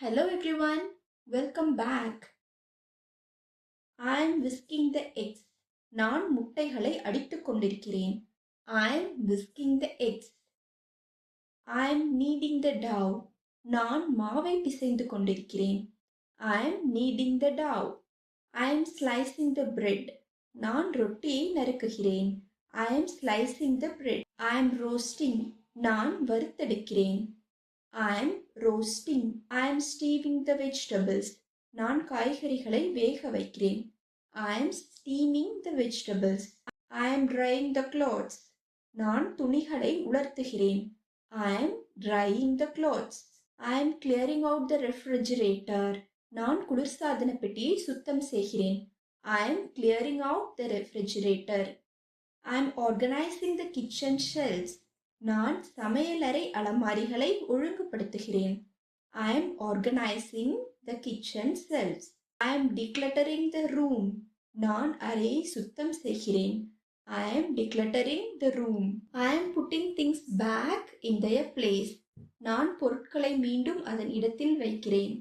Hello everyone, welcome back. I am whisking the eggs. நான் முட்டைகளை அடித்துக் கொண்டிருக்கிறேன். I am whisking the eggs. I am kneading the dough. நான் மாவை பிசைந்து கொண்டிருக்கிறேன். I am kneading the dough. I am slicing the bread. நான் ரொட்டியை நறுக்குகிறேன். I am slicing the bread. I am roasting. நான் வறுத்தெடுக்கிறேன். I am roasting. I am steaming the vegetables. நான் காய்கறிகளை வேக வைக்கிறேன். I am steaming the vegetables. I am drying the clothes. நான் துணிகளை உலர்த்துகிறேன். I am drying the clothes. I am clearing out the refrigerator. நான் குளிர்சாதன பெட்டியை சுத்தம் செய்கிறேன். I am clearing out the refrigerator. I am organizing the kitchen shelves. நான் சமையலறை அலமாரிகளை ஒழுங்குபடுத்துகிறேன். I am organizing the kitchen shelves. I am decluttering the room. நான் அறையை சுத்தம் செய்கிறேன். I am decluttering the room. I am putting things back in their place. நான் பொருட்களை மீண்டும் அதன் இடத்தில் வைக்கிறேன்.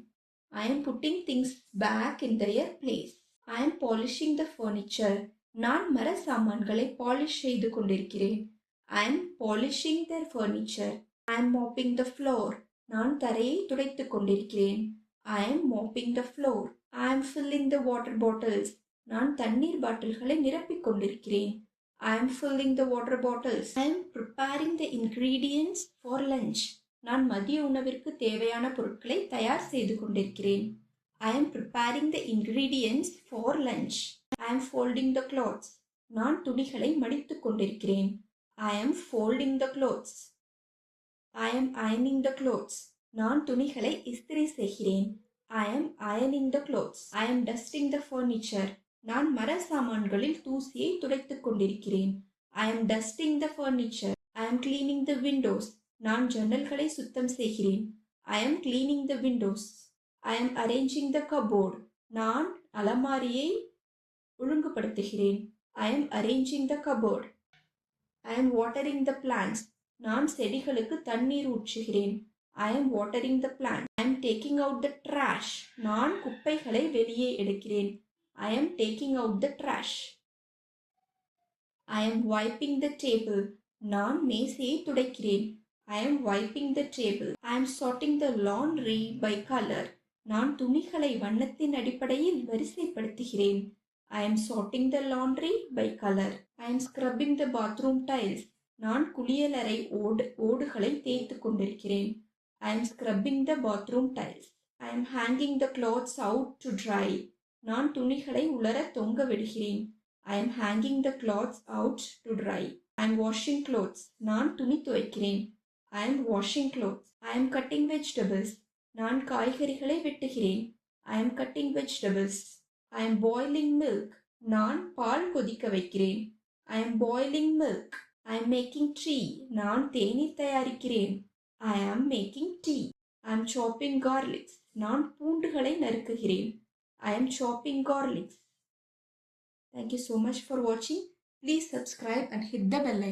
I am putting things back in their place. I am polishing the furniture. நான் மர சாமான்களை பாலிஷ் செய்து கொண்டிருக்கிறேன். I am polishing their furniture. I am mopping the floor. நான் தரையை துடைத்துக் கொண்டிருக்கிறேன். I am mopping the floor. I am filling the water bottles. நான் தண்ணீர் பாட்டில்களை நிரப்பிக் கொண்டிருக்கிறேன். I am filling the water bottles. I am preparing the ingredients for lunch. நான் மதிய உணவிற்கு தேவையான பொருட்களை தயார் செய்து கொண்டிருக்கிறேன். I am preparing the ingredients for lunch. I am folding the clothes. நான் துணிகளை மடித்துக் கொண்டிருக்கிறேன். I am folding the clothes. I am ironing the clothes. நான் துணிகளை இஸ்திரி செய்கிறேன். I am ironing the clothes. I am dusting the furniture. நான் மர சாமான்களில் தூசியை துடைத்துக் கொண்டிருக்கிறேன். I am dusting the furniture. I am cleaning the windows. நான் ஜன்னல்களை சுத்தம் செய்கிறேன். I am cleaning the windows. I am arranging the cupboard. நான் அலமாரியை ஒழுங்குபடுத்துகிறேன். I am arranging the cupboard. I am watering the plants. நான் செடிகளுக்கு தண்ணீர் ஊற்றுகிறேன். I am watering the plants. I am taking out the trash. நான் குப்பைகளை வெளியே எடுக்கிறேன். I am taking out the trash. I am wiping the table. நான் மேசையை துடைக்கிறேன். I am wiping the table. I am sorting the laundry by color. நான் துணிகளை வண்ணத்தின் அடிப்படையில் வரிசைப்படுத்துகிறேன். I am sorting the laundry by color. I am scrubbing the bathroom tiles. நான் குளியலறை ஓடுகளை தேய்த்து கொண்டிருக்கிறேன். I am scrubbing the bathroom tiles. I am hanging the clothes out to dry. நான் துணிகளை உலர தொங்க விடுகிறேன். I am hanging the clothes out to dry. I am washing clothes. நான் துணி துவைக்கிறேன். I am washing clothes. I am cutting vegetables. நான் காய்கறிகளை வெட்டுகிறேன். I am cutting vegetables. I am boiling milk. நான் பால் கொதிக்க வைக்கிறேன். I am boiling milk. I am making tea. நான் தேநீர் தயாரிக்கிறேன். I am making tea. I am chopping garlics. நான் பூண்டுகளை நறுக்குகிறேன். I am chopping garlics. Thank you so much for watching. Please subscribe and hit the bell icon.